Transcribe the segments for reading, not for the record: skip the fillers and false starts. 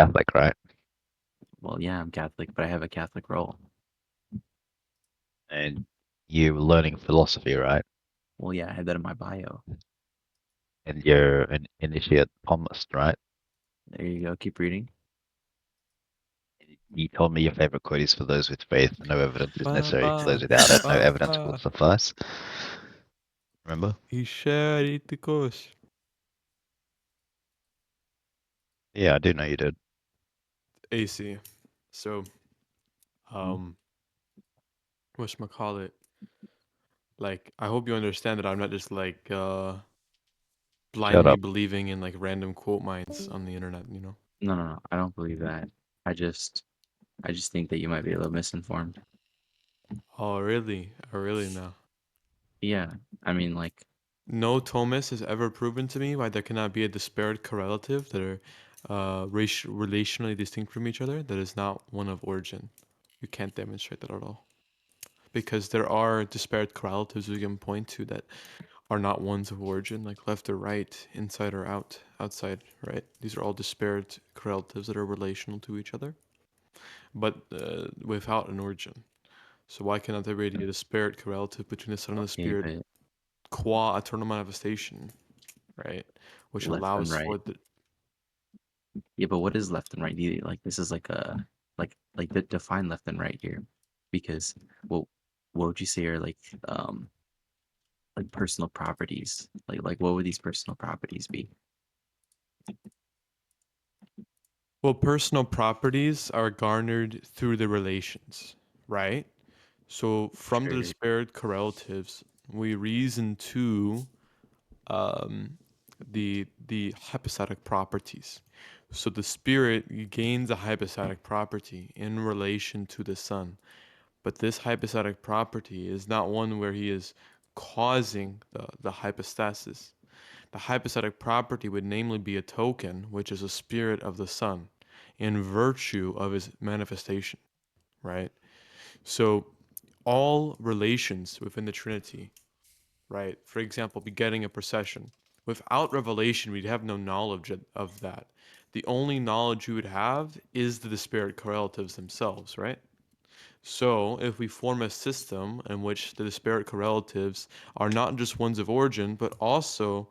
Catholic, right? Well, yeah, I'm Catholic, but I have a Catholic role. And you're learning philosophy, right? Well, yeah, I have that in my bio. And you're an initiate Thomist, right? There you go. Keep reading. You told me your favorite quote is, "For those with faith, no evidence is Ba necessary. ba For those without it, no ba evidence will ba. suffice." Remember? Isharíticos. Yeah, I do know you did. AC. So, Hmm? um, whatchamacallit? Like, I hope you understand that I'm not just like Shut blindly up. believing in like random quote mines on the internet, you know? No, no, no. I don't believe that. I just, I just think that you might be a little misinformed. Oh, really? Oh, really now? Yeah, I mean, like, No Thomas has ever proven to me why there cannot be a disparate correlative that are relationally distinct from each other that is not one of origin. You can't demonstrate that at all. Because there are disparate correlatives we can point to that are not ones of origin, like left or right, inside or out, outside, right? These are all disparate correlatives that are relational to each other, but without an origin. So why cannot there be a disparate correlative between the Son and the okay, Spirit but qua eternal manifestation, right? Which left and allows right. for the Yeah, but what is left and right? Like, this is like a, define left and right here, because, well, what would you say are um, like personal properties? What would these personal properties be? well, personal properties are garnered through the relations, right? So from the Sure. disparate correlatives, we reason to um, the hypostatic properties. So the spirit gains a hypostatic property in relation to the son, but this hypostatic property is not one where he is causing the hypostasis. The hypostatic property would namely be a token, which is a spirit of the son, in virtue of his manifestation, right? So all relations within the Trinity, right? For example, begetting a procession. Without revelation, we'd have no knowledge of that. The only knowledge we would have is the disparate correlatives themselves, right? So, if we form a system in which the disparate correlatives are not just ones of origin, but also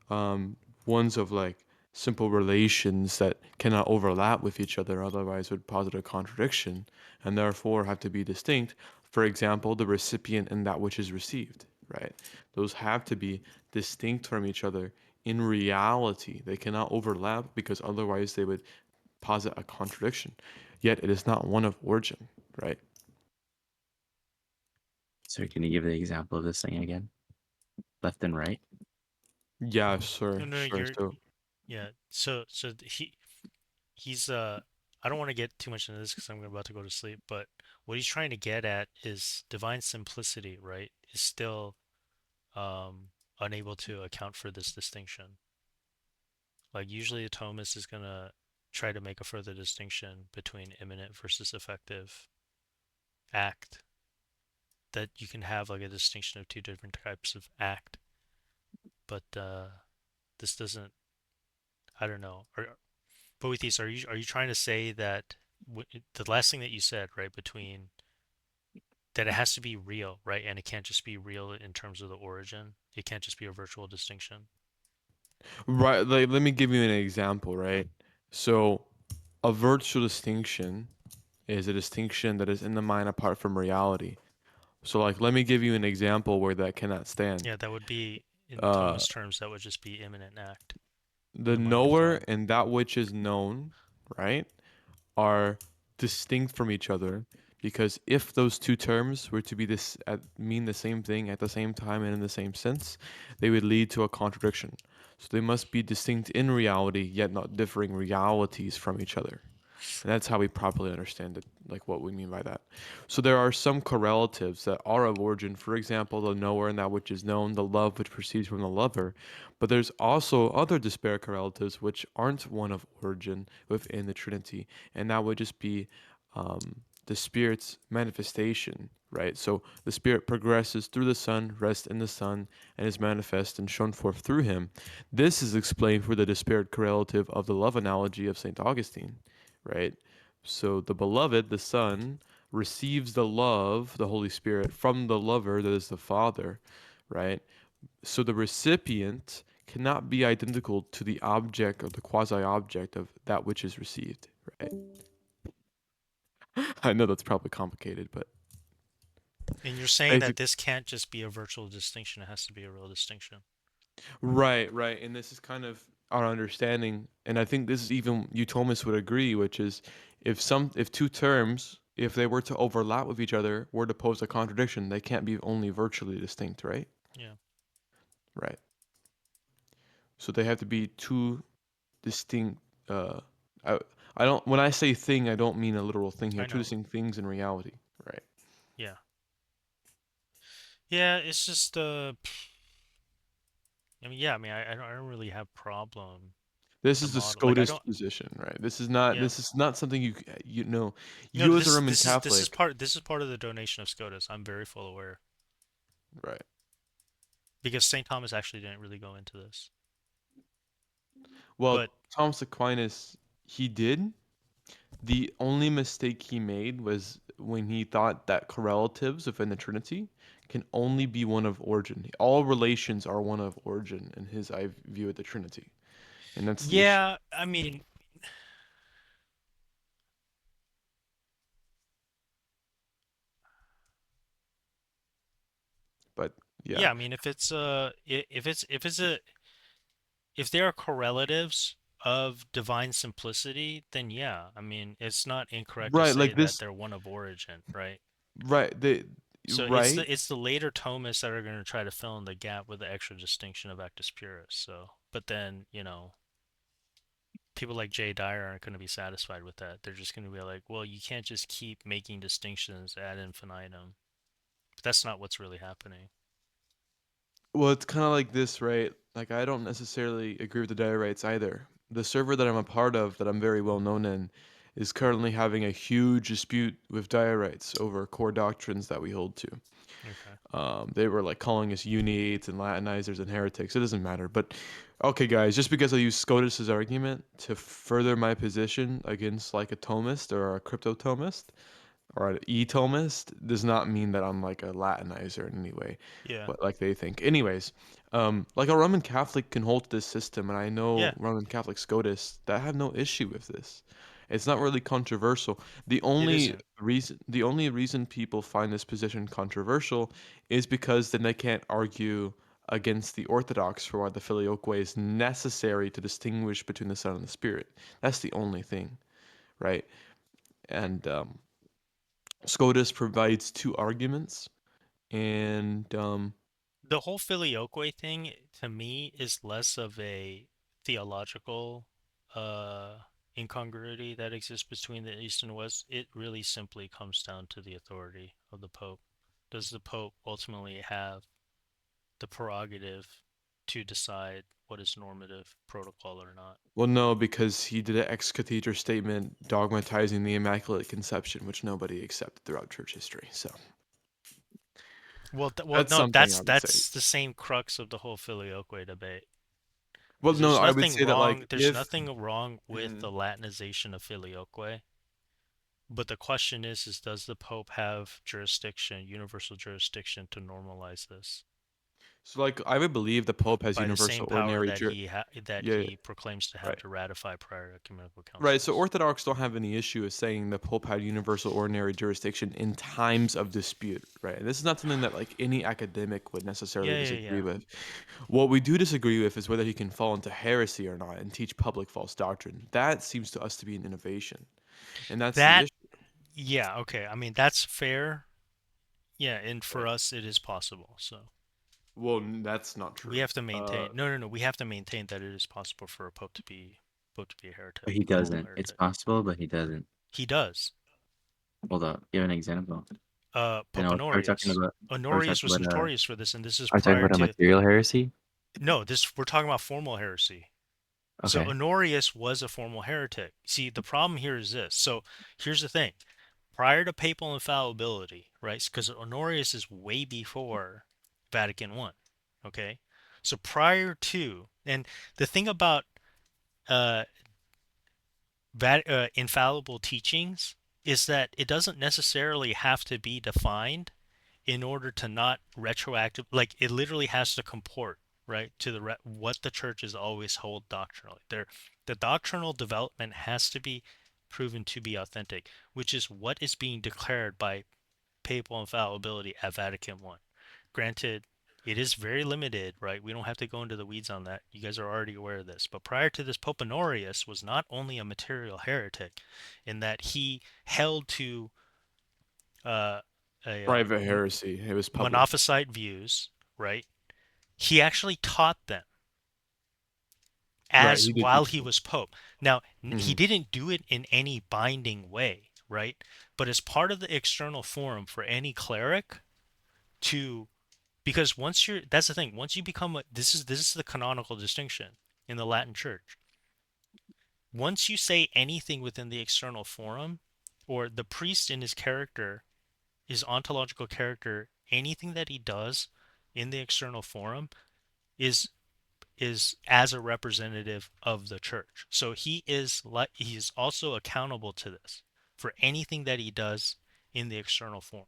um, ones of like simple relations that cannot overlap with each other, otherwise would posit a contradiction, and therefore have to be distinct. For example, the recipient and that which is received, right? Those have to be distinct from each other in reality. They cannot overlap because otherwise they would posit a contradiction. Yet it is not one of origin, right? So can you give the example of this thing again? Left and right? Yeah, No, sure, no, sure. you're So yeah. He's I don't want to get too much into this because I'm about to go to sleep, but what he's trying to get at is divine simplicity, right? Is still unable to account for this distinction. Like usually a Thomist is gonna try to make a further distinction between imminent versus effective act. That you can have like a distinction of two different types of act, but this doesn't. I don't know. Boethius, are you trying to say that the last thing that you said, right, between that it has to be real, right, and it can't just be real in terms of the origin. It can't just be a virtual distinction. right, like let me give you an example, right? So a virtual distinction is a distinction that is in the mind apart from reality. So like let me give you an example where that cannot stand. Yeah, that would be in Uh Thomas terms, that would just be imminent act in the the mind of knower God. and that which is known, right, are distinct from each other because if those two terms were to be mean the same thing at the same time and in the same sense, they would lead to a contradiction. So they must be distinct in reality, yet not differing realities from each other. And that's how we properly understand it, like what we mean by that. So there are some correlatives that are of origin, for example, the knower and that which is known, the love which proceeds from the lover. But there's also other disparate correlatives which aren't one of origin within the Trinity, and that would just be the Spirit's manifestation, right? So the Spirit progresses through the Son, rests in the Son, and is manifest and shown forth through him. This is explained through the disparate correlative of the love analogy of St. Augustine, right? So the beloved, the Son, receives the love, the Holy Spirit, from the lover, that is the Father, right? So the recipient cannot be identical to the object or the quasi-object of that which is received, right? I know that's probably complicated, but And you're saying that basic. this can't just be a virtual distinction, it has to be a real distinction. Right, right. And this is kind of our understanding, and I think this is even Thomas would agree, which is if two terms, if they were to overlap with each other, were to pose a contradiction, they can't be only virtually distinct, right? Yeah. Right. So they have to be two distinct I I don't when I say thing, I don't mean a literal thing here. I Two know. distinct things in reality, right? Yeah. Yeah, it's just I mean, yeah, I mean, I don't really have problem with This the is the model. Like, I don't. Scotist position, right? Yeah. This is not something No, you as a Roman Catholic, this is part of the donation of Scotus. I'm very full aware right? because St. Thomas actually didn't really go into this. Well, But Thomas Aquinas, he did. The only mistake he made was when he thought that correlatives within the Trinity can only be one of origin. All relations are one of origin in his view of the Trinity, and that's the issue. yeah, I mean, But yeah, yeah, I mean, if they are correlatives of divine simplicity, then yeah, I mean, it's not incorrect to right, say like that this, they're one of origin, right? right, So right. it's the later Thomists that are going to try to fill in the gap with the extra distinction of Actus Purus. So, but then, people like Jay Dyer aren't going to be satisfied with that. They're just going to be like, well, you can't just keep making distinctions ad infinitum. But that's not what's really happening. Well, it's kind of like this, right? Like I don't necessarily agree with the diorites either. The server that I'm a part of, that I'm very well known in, is currently having a huge dispute with diorites over core doctrines that we hold to. Okay. They were like calling us uniates and Latinizers and heretics. It doesn't matter. But okay, guys, just because I use Scotus's argument to further my position against like a Thomist or a crypto Thomist or an e-Thomist does not mean that I'm like a Latinizer in any way, Yeah. but like they think. Anyways, like a Roman Catholic can hold to this system, and I know Yeah. Roman Catholic Scotists that have no issue with this. It's not really controversial. It isn't. The only reason people find this position controversial is because then they can't argue against the Orthodox for why the filioque is necessary to distinguish between the Son and the Spirit. That's the only thing, right? And SCOTUS provides two arguments, and The whole filioque thing to me is less of a theological uh incongruity that exists between the East and West. It really simply comes down to the authority of the Pope. Does the Pope ultimately have the prerogative to decide what is normative protocol or not? well, no, because he did an ex cathedra statement dogmatizing the Immaculate Conception, which nobody accepted throughout church history. So Well, that's no, something I that's would say. that's the same crux of the whole filioque debate. Well, Because no, I would say that there's nothing wrong with the Latinization of filioque. But the question is does the Pope have jurisdiction, universal jurisdiction, to normalize this so like I would believe the Pope has by the same universal power ordinary that yeah, yeah, he proclaims to have right. to ratify prior ecumenical Right, so councils? Orthodox don't have any issue with saying the Pope had universal ordinary jurisdiction in times of dispute, right? And this is not something that like any academic would necessarily Yeah, yeah, disagree yeah. with. What we do disagree with is whether he can fall into heresy or not and teach public false doctrine. That seems to us to be an innovation, and that's the That, issue, yeah, okay. I mean, that's fair. Yeah, and for right? us, it is possible. So Well, that's not we true. have to maintain. No, no, no. We have to maintain that it is possible for a pope to be a heretic, But he a formal doesn't. It's heretic. possible, but he doesn't. He does. Hold up. Give an example. Pope Are we talking Honorius. about? Are we Honorius talking was about? notorious for this, and this is Are we talking prior about a to. material heresy? No, this we're talking about formal heresy. So Okay. Honorius was a formal heretic. See, the problem here is this. So here's the thing. prior to papal infallibility, right? Because Honorius is way before Vatican I. Okay, so prior to, and the thing about uh, infallible teachings is that it doesn't necessarily have to be defined in order to not retroactive, like it literally has to comport, right, to what the churches always hold doctrinally. The doctrinal development has to be proven to be authentic, which is what is being declared by papal infallibility at Vatican I. Granted, it is very limited, right? We don't have to go into the weeds on that. You guys are already aware of this. But prior to this, Pope Honorius was not only a material heretic in that he held to uh, a Private heresy. It was public. Monophysite views, right? He actually taught them Right, as he did while teach he them. was Pope. Now, he Mhm. didn't do it in any binding way, right? But as part of the external forum for any cleric to, because once you're, that's the thing, once you become this is the canonical distinction in the Latin Church. Once you say anything within the external forum, or the priest in his character, his ontological character, anything that he does in the external forum is as a representative of the church. So he is also accountable to this for anything that he does in the external forum.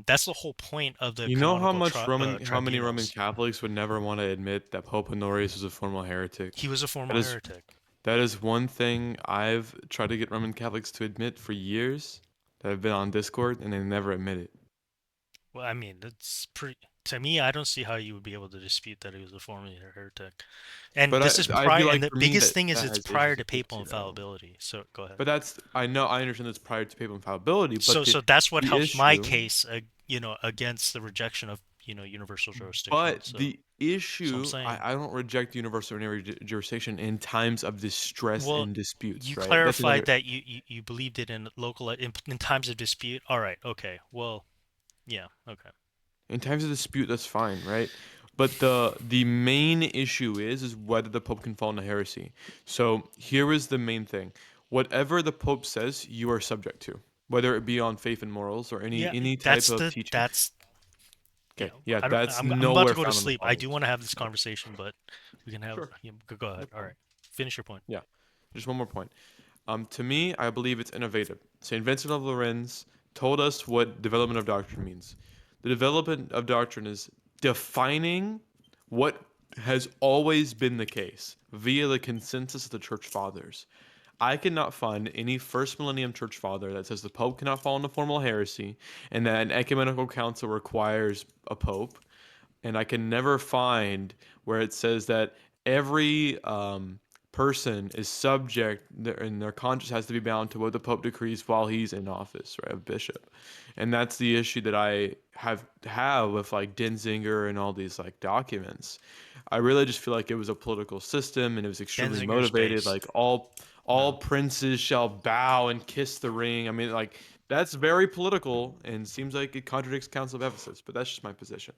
That's the whole point of the You know how canonical much how many Roman tribunals. Catholics would never want to admit that Pope Honorius was a formal heretic? He was a That formal is heretic. that is one thing I've tried to get Roman Catholics to admit for years that have been on Discord, and they never admit it. Well, I mean, that's pretty. To me, I don't see how you would be able to dispute that he was a formal heretic. And But this is I prior. feel And like the for me biggest that thing is that it's has prior issues to with this, papal you know. infallibility. So go ahead. But I understand that's prior to papal infallibility. But So that's what the helps my issue, case, against the rejection of universal jurisdiction. but So the that's what I'm issue, saying. I don't reject universal ordinary jurisdiction in times of distress Well, and disputes, you right? That's clarified another. that you believed it in local in times of dispute. All right. Okay. Well, yeah. Okay. In times of dispute, that's fine, right? But the main issue is whether the Pope can fall into heresy. So here is the main thing: whatever the Pope says, you are subject to, whether it be on faith and morals or any Yeah. any type of teaching. That's yeah. Okay, yeah, I don't. that's I'm about to nowhere go to found in the sleep. I do fathers. want to have this Okay, conversation, but we can have. sure, Yeah, go no ahead. All problem. right. Finish your point. Yeah, just one more point. To me, I believe it's innovative. Saint Vincent of Lorentz told us what development of doctrine means. The development of doctrine is defining what has always been the case via the consensus of the church fathers. I cannot find any first millennium church father that says the pope cannot fall into formal heresy and that an ecumenical council requires a pope. And I can never find where it says that every person is subject and their conscience has to be bound to what the Pope decrees while he's in office, right, of bishop. And that's the issue that I have with like Denzinger and all these like documents. I really just feel like it was a political system and it was extremely Denzinger's motivated. based. Like all No. princes shall bow and kiss the ring. I mean, like that's very political and seems like it contradicts Council of Ephesus. But that's just my position.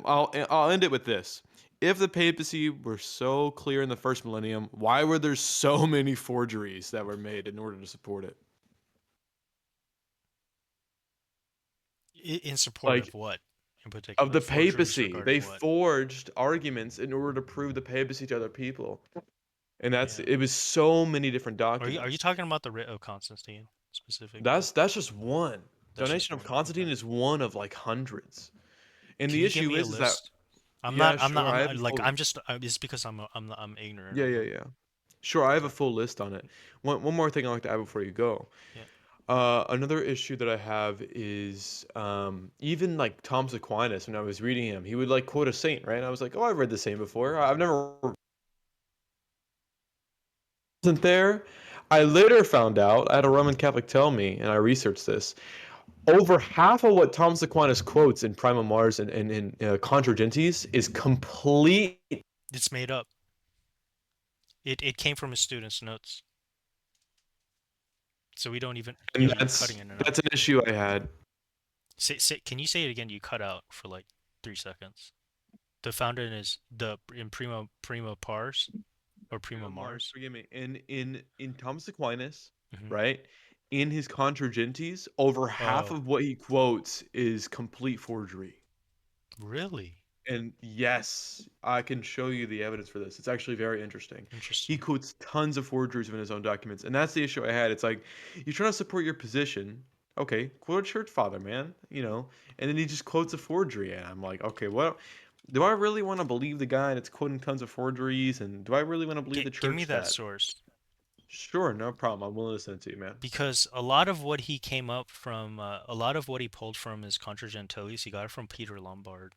I'll end it with this. If the papacy were so clear in the first millennium, why were there so many forgeries that were made in order to support it? In support Like of what in of particular? the Forgeries papacy, regarding they what? forged arguments in order to prove the papacy to other people, and that's Yeah. it was so many different Are you documents. talking about the writ of Constantine specifically? That's just one. That's just Donation of one. Constantine Okay. is one of like hundreds, and Can the you give issue me a is that list? I'm not. yeah, I'm not. sure, I have a like. full I'm just. It's because I'm ignorant. yeah, sure, I have a Okay. full list on it. One more thing I'd like to add before you go. Yeah. Another issue that I have is even like Thomas Aquinas. When I was reading him, he would like quote a saint, right? And I was like, oh, I've read the saint before. I've never wasn't there. I later found out. I had a Roman Catholic tell me, and I researched this. Over half of what Thomas Aquinas quotes in Prima Mars and in Contra Gentes is complete. It's made up. It came from his students' notes, so we don't even. And You're cutting in and out. that's an issue I had. Can you say it again? You cut out for like 3 seconds. The founder is in Prima Pars or Prima Prima Mars, Mars. forgive me. In Thomas Aquinas, right? In his Contra Gentes, over half Oh, of what he quotes is complete forgery. really? And yes, I can show you the evidence for this. It's actually very interesting. He Interesting. quotes tons of forgeries in his own documents, and that's the issue I had. It's like you're trying to support your position. Okay, quote a church father, man. And then he just quotes a forgery, and I'm like, okay, what? Do I really want to believe the guy that's quoting tons of forgeries, and do I really want to believe the Give me church that that? source. Sure, no problem. I'm willing to listen to you, man. Because a lot of what he came up from, a lot of what he pulled from his Contra Gentilis, he got it from Peter Lombard.